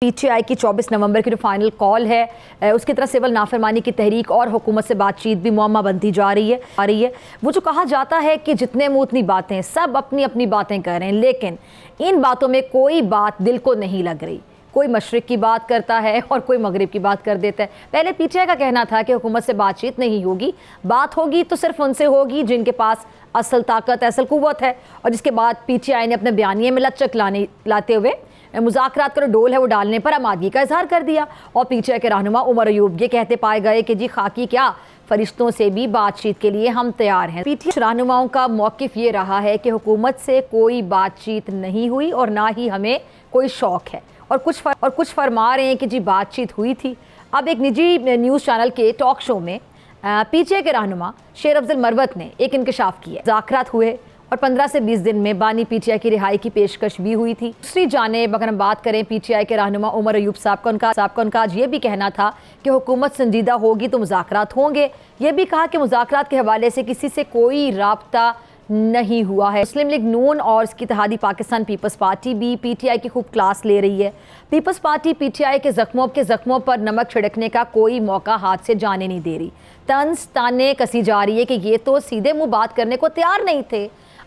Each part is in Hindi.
पीटीआई की 24 नवंबर की जो फाइनल कॉल है उसकी तरह सिविल नाफरमानी की तहरीक और हुकूमत से बातचीत भी मुअम्मा बनती जा रही है। वो जो कहा जाता है कि जितने मुंह उतनी बातें, सब अपनी अपनी बातें कर रहे हैं, लेकिन इन बातों में कोई बात दिल को नहीं लग रही। कोई मशरिक की बात करता है और कोई मगरिब की बात कर देता है। पहले पीटीआई का कहना था कि हुकूमत से बातचीत नहीं होगी, बात होगी तो सिर्फ उनसे होगी जिनके पास असल ताकत, असल कुव्वत है। और जिसके बाद पीटीआई ने अपने बयानिए में लचक लाते हुए मुज़ाकरात का डोल है वो डालने पर आमादगी का इजहार कर दिया। और पीटीआई के रहनुमा उमर अयूब ये कहते पाए गए कि जी खाकी क्या, फरिश्तों से भी बातचीत के लिए हम तैयार हैं। पीटीआई रहनुमाओं का मौक़िफ़ ये रहा है कि हुकूमत से कोई बातचीत नहीं हुई और ना ही हमें कोई शौक़ है। और कुछ फरमा रहे हैं कि जी बातचीत हुई थी। अब एक निजी न्यूज़ चैनल के टॉक शो में पीटीआई के रहनुमा शेर अफजल मरवत ने एक इंकशाफ किया। मुज़ाकरात हुए और 15 से 20 दिन में बानी पीटीआई की रिहाई की पेशकश भी हुई थी। दूसरी जानिब अगर हम बात करें पीटीआई के रहनुमा उमर अयूब साहब का उनका आज ये भी कहना था कि हुकूमत संजीदा होगी तो मुज़ाकरात होंगे। ये भी कहा कि मुज़ाकरात के हवाले से किसी से कोई राब्ता नहीं हुआ है। मुस्लिम लीग नून और इसकी इत्तेहादी पाकिस्तान पीपल्स पार्टी भी पीटीआई की खूब क्लास ले रही है। पीपल्स पार्टी पीटीआई के जख्मों पर नमक छिड़कने का कोई मौका हाथ से जाने नहीं दे रही। तंज ताने कसी जा रही है कि ये तो सीधे मुंह बात करने को तैयार नहीं थे,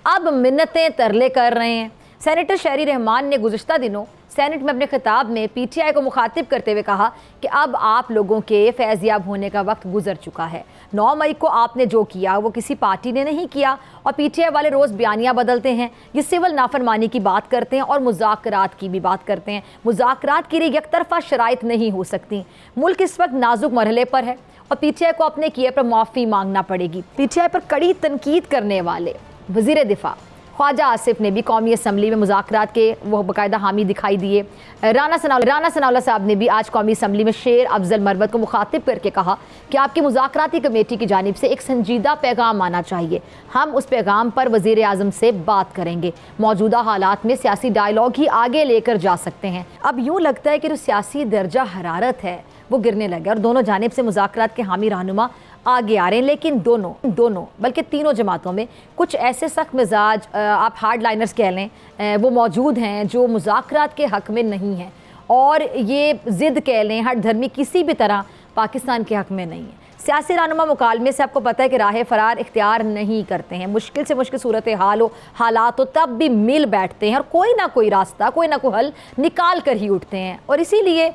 अब मिन्नतें तरले कर रहे हैं। सेनेटर शहरी रहमान ने गुज़िश्ता दिनों सेनेट में अपने खिताब में पीटीआई को मुखातिब करते हुए कहा कि अब आप लोगों के फैज़याब होने का वक्त गुजर चुका है। 9 मई को आपने जो किया वो किसी पार्टी ने नहीं किया। और पीटीआई वाले रोज़ बयानियाँ बदलते हैं, ये सिविल नाफरमानी की बात करते हैं और मुज़ाकरात की भी बात करते हैं। मुज़ाकरात के लिए यकतरफ़ा शराइत नहीं हो सकती। मुल्क इस वक्त नाजुक मरहले पर है और पीटीआई को अपने किए पर माफ़ी मांगना पड़ेगी। पीटीआई पर कड़ी तनकीद करने वाले वज़ीर दिफा ख्वाजा आसिफ ने भी कौमी असम्बली में मुज़ाकरात के वो बाकायदा हामी दिखाई दिए। राना सनाउल्लाह साहब ने भी आज कौमी असम्बली में शेर अफजल मरवत को मुखातिब करके कहा कि आपकी मुज़ाकराती कमेटी की जानिब से एक संजीदा पैगाम आना चाहिए। हम उस पैगाम पर वज़ीर आज़म से बात करेंगे। मौजूदा हालात में सियासी डायलॉग ही आगे लेकर जा सकते हैं। अब यूँ लगता है कि जो सियासी दर्जा हरारत है वो गिरने लगे और दोनों जानिब से मुज़ाकरात के हामी रहनुमा आगे आ रहे हैं। लेकिन दोनों बल्कि तीनों जमातों में कुछ ऐसे सख्त मिजाज, आप हार्ड लाइनर्स कह लें, वो मौजूद हैं जो मुज़ाकरात के हक़ में नहीं हैं और ये ज़िद कह लें हर धर्मी किसी भी तरह पाकिस्तान के हक़ में नहीं है। सियासी रहनुमा मुकालमे से आपको पता है कि राह फरार इख्तियार नहीं करते हैं। मुश्किल से मुश्किल सूरत हाल हो, हालात हो, तब भी मिल बैठते हैं और कोई ना कोई रास्ता, कोई ना कोई हल निकाल कर ही उठते हैं। और इसीलिए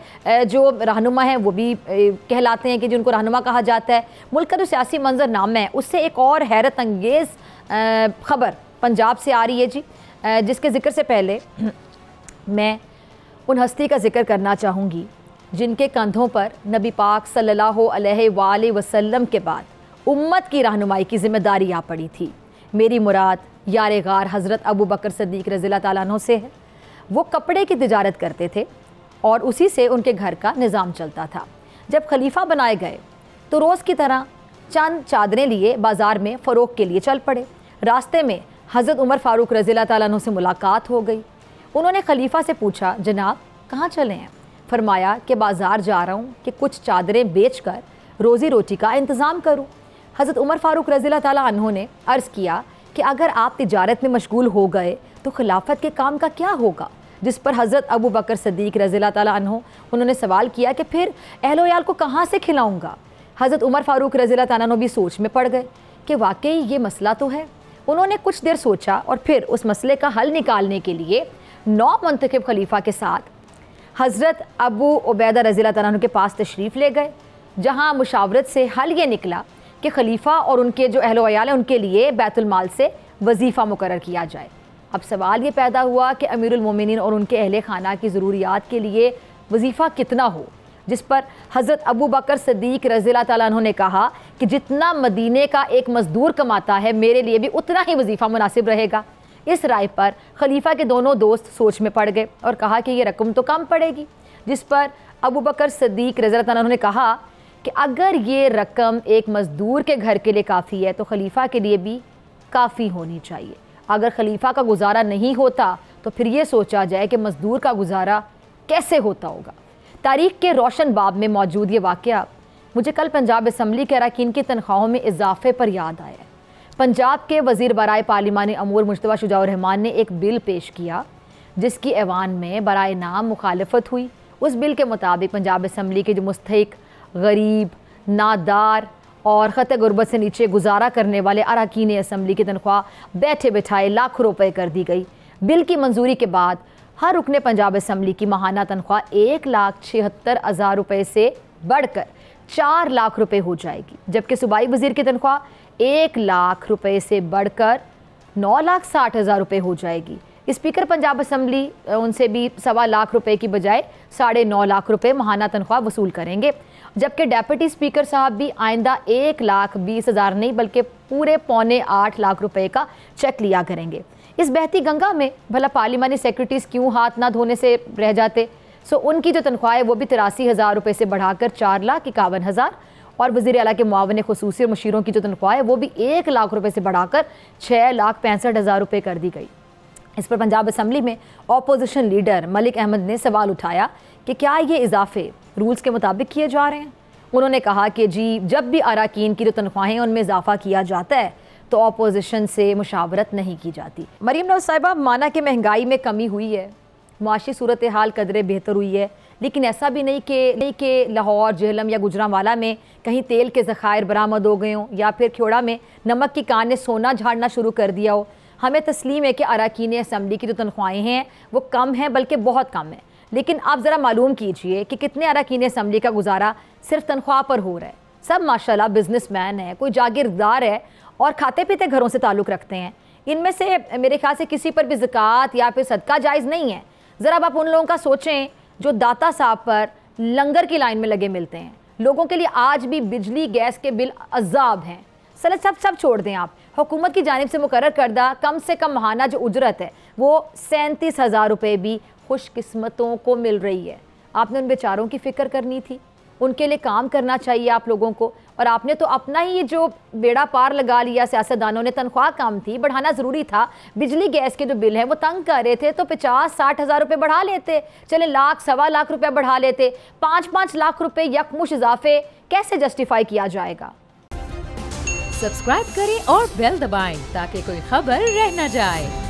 जो रहनुमा हैं वो भी कहलाते हैं कि जिनको रहनुमा कहा जाता है। मुल्क का जो सियासी मंजरनामा है उससे एक और हैरत अंगेज़ ख़बर पंजाब से आ रही है जी, जिसके ज़िक्र से पहले मैं उन हस्ती का जिक्र करना चाहूँगी जिनके कंधों पर नबी पाक सल्लल्लाहु अलैहि वसल्लम के बाद उम्मत की रहनुमाई की ज़िम्मेदारी आ पड़ी थी। मेरी मुराद यार गार हज़रत अबू बकर सिद्दीक़ रज़ियल्लाहु ताला अन्हु से है। वो कपड़े की तिजारत करते थे और उसी से उनके घर का निज़ाम चलता था। जब खलीफा बनाए गए तो रोज़ की तरह चंद चादरें लिए बाज़ार में फ़रोग़ के लिए चल पड़े। रास्ते में हज़रत उमर फ़ारूक रज़ियल्लाहु ताला अन्हु से मुलाकात हो गई। उन्होंने खलीफा से पूछा, जनाब कहाँ चले हैं? फरमाया कि बाज़ार जा रहा हूँ कि कुछ चादरें बेचकर रोज़ी रोटी का इंतज़ाम करूँ। हज़रत उमर फ़ारूक रज़ियल्लाहु ताला अन्हु ने अर्ज़ किया कि अगर आप तिजारत में मशगूल हो गए तो खिलाफत के काम का क्या होगा? जिस पर हज़रत अबू बकर सिद्दीक़ रज़ियल्लाहु ताला अन्हु उन्होंने सवाल किया कि फिर अहलो याल को कहाँ से खिलाऊँगा? हज़रत उमर फ़ारूक रज़ियल्लाहु ताला अन्हु भी सोच में पड़ गए कि वाकई ये मसला तो है। उन्होंने कुछ देर सोचा और फिर उस मसले का हल निकालने के लिए 9 मुंतखब खलीफा के साथ हज़रत अबू उबैदा रज़ियल्लाहु ताला अन्हु के पास तशरीफ़ ले गए, जहाँ मुशावरत से हल ये निकला कि खलीफा और उनके जो अहलो अयाल हैं उनके लिए बैतुल माल से वजीफ़ा मुकर्रर किया जाए। अब सवाल ये पैदा हुआ कि अमीरुल मोमिनीन और उनके अहले खाना की ज़रूरियात के लिए वजीफ़ा कितना हो, जिस पर हज़रत अबू बकर सिद्दीक़ रज़ियल्लाहु ताला अन्हु ने कहा कि जितना मदीने का एक मज़दूर कमाता है मेरे लिए भी उतना ही वजीफ़ा मुनासिब रहेगा। इस राय पर खलीफा के दोनों दोस्त सोच में पड़ गए और कहा कि ये रकम तो कम पड़ेगी। जिस पर अबू बकर सिद्दीक़ रज़ियल्लाहु ताला अन्हु ने कहा कि अगर ये रकम एक मज़दूर के घर के लिए काफ़ी है तो खलीफा के लिए भी काफ़ी होनी चाहिए। अगर खलीफा का गुजारा नहीं होता तो फिर ये सोचा जाए कि मज़दूर का गुजारा कैसे होता होगा। तारीख़ के रोशन बाब में मौजूद ये वाक़या मुझे कल पंजाब असम्बली के अरकान की तनख्वाहों में इजाफ़े पर याद आया। पंजाब के वज़ीर बराए पार्लिमानी अमूर मुश्तबा शुजाउर रहमान ने एक बिल पेश किया जिसकी ऐवान में बराए नाम मुखालफत हुई उस बिल के मुताबिक पंजाब असम्बली के जो मुस्तहिक, गरीब, नादार और ख़त गुरबत से नीचे गुजारा करने वाले अरकान असम्बली की तनख्वाह बैठे बिठाए लाखों रुपए कर दी गई। बिल की मंजूरी के बाद हर रुकने पंजाब असम्बली की माहाना तनख्वाह 1,76,000 रुपये से बढ़कर 4 लाख रुपए हो जाएगी, जबकि सूबाई वजीर की तनख्वाह 1 लाख रुपए से बढ़कर 9,60,000 रुपये हो जाएगी। स्पीकर पंजाब असम्बली उनसे भी 1.25 लाख रुपए की बजाय 9.5 लाख रुपए माहाना तनख्वाह वसूल करेंगे, जबकि डेप्यूटी स्पीकर साहब भी आइंदा 1,20,000 नहीं बल्कि पूरे 7.25 लाख रुपए का चेक लिया करेंगे। इस बहती गंगा में भला पार्लिमानी सेक्रेटरीज क्यों हाथ ना धोने से रह जाते। सो उनकी जो तनख्वाह है वो भी 83,000 रुपये से बढ़ाकर 4,51,000 और वज़ीर आला के मुआविन खुसूसी और मुशीरों की जो तनख्वाह है वो भी 1 लाख रुपये से बढ़ाकर 6,65,000 रुपये कर दी गई। इस पर पंजाब असम्बली में अपोजिशन लीडर मलिक अहमद ने सवाल उठाया कि क्या ये इजाफे रूल्स के मुताबिक किए जा रहे हैं। उन्होंने कहा कि जी, जब भी अरकान की जो तनख्वाहें उनमें इजाफा किया जाता है तो अपोजिशन से मुशावरत नहीं की जाती। मरीम नवाज साहिबा, माना कि महंगाई में कमी हुई है, मुआशी सूरत हाल कदरे बेहतर हुई है, लेकिन ऐसा भी नहीं कि लाहौर, जेहलम या गुजरांवाला में कहीं तेल के ज़खायर बरामद हो गए हों या फिर ख्योड़ा में नमक की कान ने सोना झाड़ना शुरू कर दिया हो। हमें तस्लीम है कि अरकान असम्बली की जो तनख्वाहें हैं वो कम हैं, बल्कि बहुत कम है, लेकिन आप ज़रा मालूम कीजिए कि कितने अरकान असम्बली का गुजारा सिर्फ तनख्वाह पर हो रहा है। सब माशाल्लाह बिजनेसमैन है, कोई जागीरदार है और खाते पीते घरों से ताल्लुक़ रखते हैं। इनमें से मेरे ख्याल से किसी पर भी ज़कात या फिर सदका जायज़ नहीं है। ज़रा आप उन लोगों का सोचें जो दाता साहब पर लंगर की लाइन में लगे मिलते हैं। लोगों के लिए आज भी बिजली गैस के बिल अजाब हैं। सब छोड़ दें आप, हुकूमत की जानिब से मुकर्रर करदा कम से कम माहाना जो उजरत है वो 37,000 रुपये भी खुशकिस्मतों को मिल रही है। आपने उन बेचारों की फ़िक्र करनी थी, उनके लिए काम करना चाहिए आप लोगों को। और आपने तो अपना ही जो बेड़ा पार लगा लिया, सियासतदानों ने। तनख्वाह कम थी, बढ़ाना ज़रूरी था। बिजली गैस के जो बिल हैं वो तंग कर रहे थे तो 50-60,000 रुपये बढ़ा लेते, चले 1,00,000-1.25 लाख रुपये बढ़ा लेते। 5-5 लाख रुपये यकमुश इजाफे कैसे जस्टिफाई किया जाएगा। सब्सक्राइब करें और बेल दबाएं ताकि कोई खबर रह न जाए।